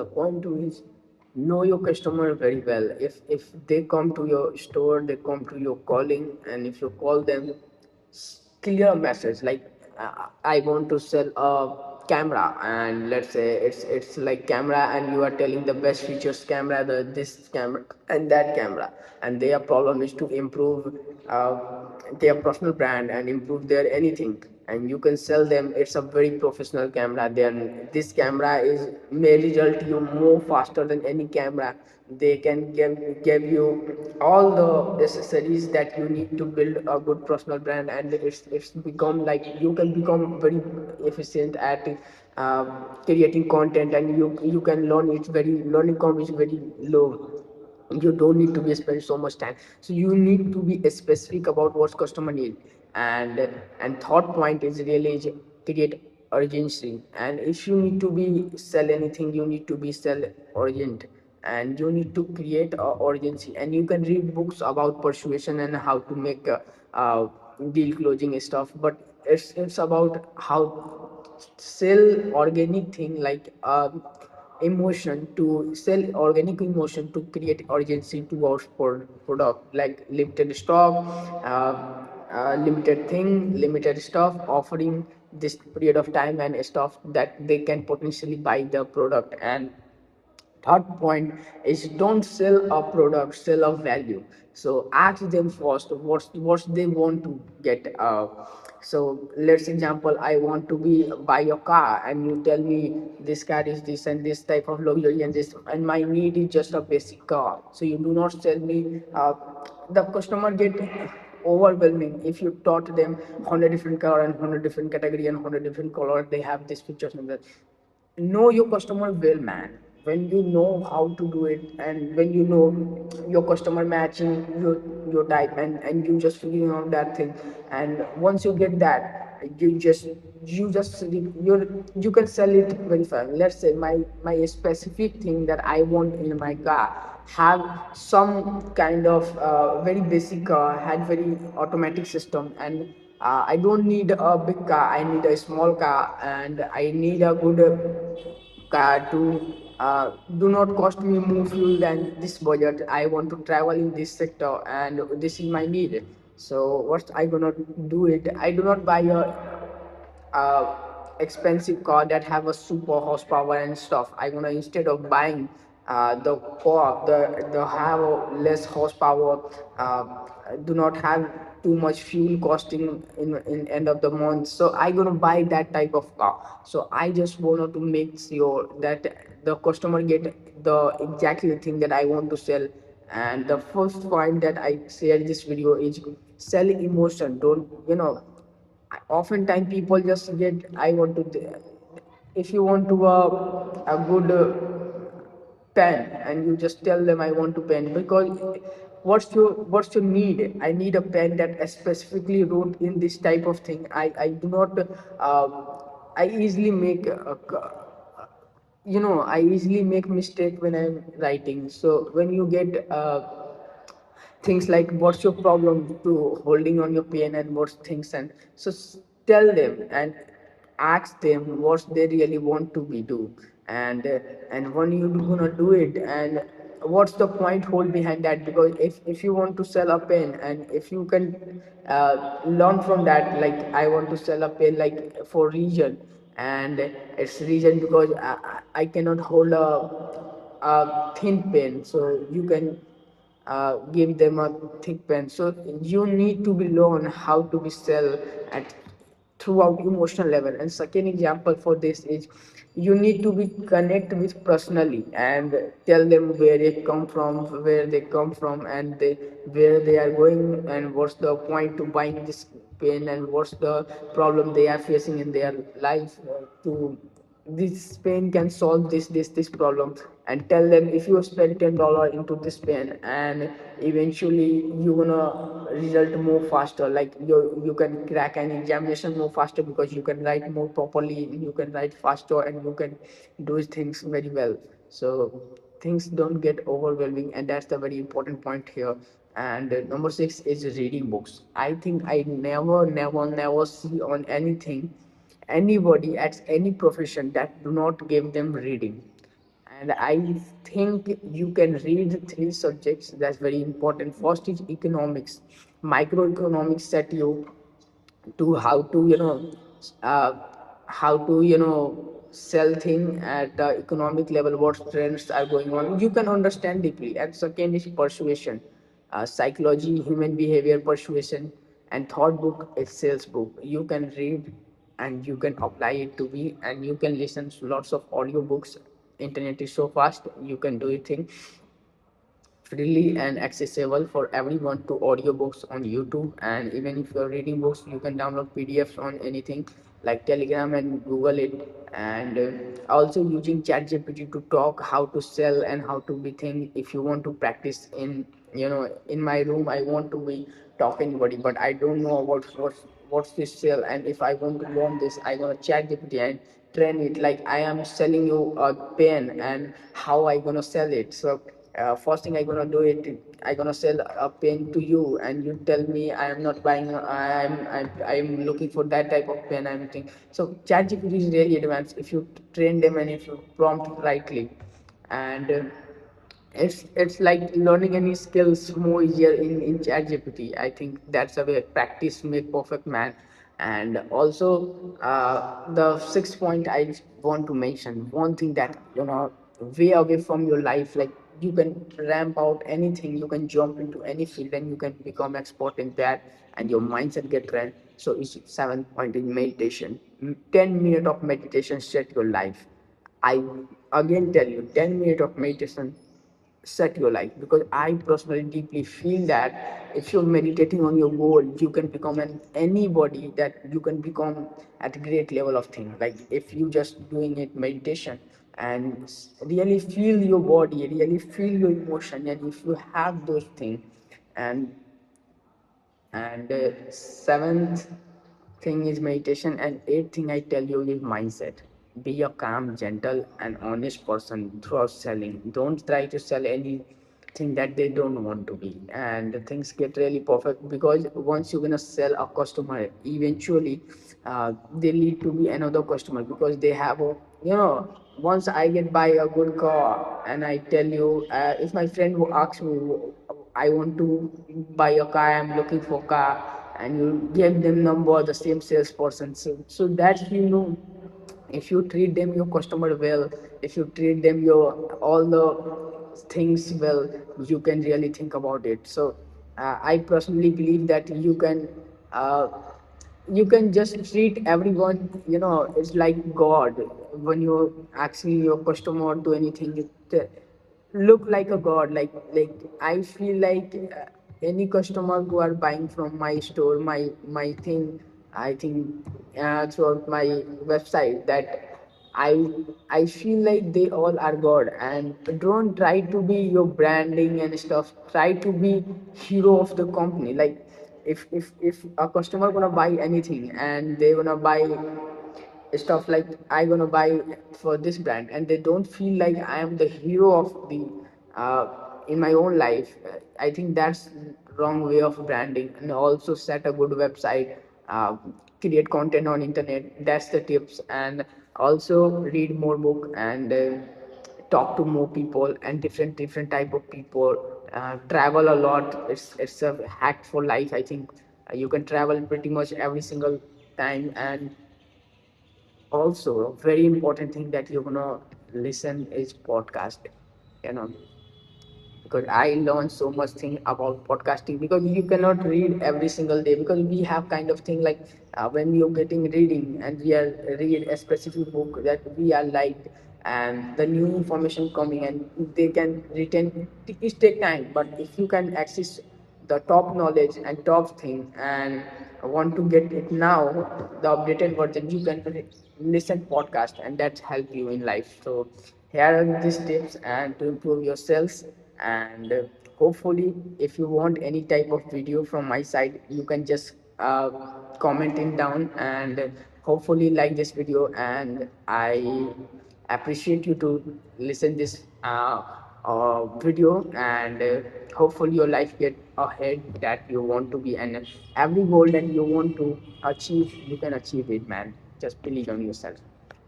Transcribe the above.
The point two is know your customer very well. If they come to your store, they come to your calling, and if you call them, clear message like I want to sell a camera, and let's say it's like camera, and you are telling the best features camera, the this camera and that camera, and their problem is to improve their personal brand and improve their anything, and you can sell them it's a very professional camera, then this camera is may result you more faster than any camera. They can give you all the accessories that you need to build a good personal brand, and it's become like you can become very efficient at uh, creating content, and you can learn it's very learning curve is very low. You don't need to be spend so much time, so you need to be specific about what customer need. And third point is really create urgency, and if you need to be sell anything, you need to be sell urgent, and you need to create a urgency, and you can read books about persuasion and how to make deal closing stuff, but it's about how sell organic thing like emotion, to sell organic emotion to create urgency towards product like limited stock, limited thing, limited stuff, offering this period of time and stuff that they can potentially buy the product. And third point is don't sell a product, sell a value. So ask them first what they want to get. So let's example, I want to be buy a car, and you tell me this car is this and this type of luxury and this, and my need is just a basic car. So you do not sell me. The customer get overwhelming if you taught them 100 different car and 100 different category and 100 different color, they have these features and that. Know your customer well, man. When you know how to do it, and when you know your customer matching your type, and you just figuring out that thing, and once you get that, you can sell it very fast. Let's say my specific thing that I want in my car have some kind of very basic car, had very automatic system, and I don't need a big car, I need a small car, and I need a good car to do not cost me more fuel than this budget. I want to travel in this sector, and this is my need. So what I gonna do it? I do not buy a uh, expensive car that have a super horsepower and stuff. I gonna instead of buying the car the have less horsepower, do not have too much fuel costing in end of the month. So I gonna buy that type of car. So I just wanted to make sure that the customer get the exactly thing that I want to sell. And the first point that I shared this video is sell emotion. Don't oftentimes people just get I want to if you want to a good pen, and you just tell them I want to pen, because what's your need? I need a pen that specifically wrote in this type of thing. I do not I easily make I easily make mistake when I'm writing. So when you get things like what's your problem to holding on your pen and what's things, and so tell them and ask them what they really want to be do. And when you gonna do it, and what's the point hold behind that, because if you want to sell a pen, and if you can learn from that, like I want to sell a pen like for region, and it's region because I cannot hold a thin pen, so you can give them a thick pen. So you need to be learn how to be sell at throughout emotional level. And second example for this is you need to be connect with personally and tell them where they come from, and where they are going, and what's the point to buying this pen, and what's the problem they are facing in their life, to this pen can solve this problem. And tell them if you spend $10 into this pen, and eventually you're gonna result more faster, like you can crack an examination more faster because you can write more properly, you can write faster, and you can do things very well. So things don't get overwhelming, and that's the very important point here. And number six is reading books. I think I never see on anything anybody at any profession that do not give them reading. And I think you can read three subjects that's very important. First is economics. Microeconomics set you to how to uh, how to sell thing at the economic level, what trends are going on, you can understand deeply. And second is persuasion, psychology, human behavior, persuasion. And third book is sales book. You can read and you can apply it to be, and you can listen to lots of audiobooks. Internet is so fast, you can do it thing freely and accessible for everyone to audiobooks on YouTube. And even if you're reading books, you can download PDFs on anything like Telegram and Google it. And also using ChatGPT to talk how to sell and how to be think. If you want to practice in in my room, I want to be talk anybody, but I don't know what's this sell. And if I want to learn this, I gonna ChatGPT and train it. Like I am selling you a pen, and how I gonna sell it. So first thing I gonna do it, I gonna sell a pen to you, and you tell me I am not buying. I'm looking for that type of pen. I'm thinking. So ChatGPT is really advanced if you train them and if you prompt rightly. And it's like learning any skills more easier in ChatGPT. I think that's a way practice make perfect man. And also the 6 point I want to mention, one thing that way away from your life, like you can ramp out anything, you can jump into any field and you can become expert in that, and your mindset get trained. So it's 7 point in meditation. 10 minutes of meditation set your life. I again tell you, 10 minutes of meditation set your life, because I personally deeply feel that if you're meditating on your goal, you can become anybody, that you can become at a great level of thing. Like if you just doing it meditation and really feel your body, really feel your emotion, and if you have those things. And seventh thing is meditation, and eighth thing I tell you is mindset. Be a calm, gentle, and honest person throughout selling. Don't try to sell anything that they don't want to be. And things get really perfect, because once you're gonna sell a customer, eventually they lead to be another customer, because they have a once I get buy a good car, and I tell you, if my friend who asks me, I want to buy a car, I'm looking for car, and you give them number, the same salesperson. So that if you treat them your customer well, if you treat them your all the things well, you can really think about it. So I personally believe that uh, you can just treat everyone, it's like God. When you're asking your customer to anything, look like a god. Like I feel like any customer who are buying from my store, my thing, I think throughout my website, that I feel like they all are god. And don't try to be your branding and stuff, try to be hero of the company. Like if a customer gonna buy anything, and they gonna buy stuff like I gonna buy for this brand, and they don't feel like I am the hero of the uh, in my own life, I think that's wrong way of branding. And also set a good website, create content on internet, that's the tips. And also read more book, and talk to more people and different type of people. Travel a lot, it's a hack for life, I think. You can travel pretty much every single time. And also a very important thing that you're gonna listen is podcast, you know because I learned so much thing about podcasting, because you cannot read every single day, because we have kind of thing like when you're getting reading and we are read a specific book that we are like, and the new information coming and they can retain, it take time. But if you can access the top knowledge and top thing, and want to get it now, the updated version, you can listen podcast, and that help you in life. So here are these tips and to improve yourselves. And hopefully if you want any type of video from my side, you can just comment it down. And hopefully like this video, and I appreciate you to listen this video. And hopefully your life get ahead that you want to be, and every goal that you want to achieve, you can achieve it, man. Just believe on yourself.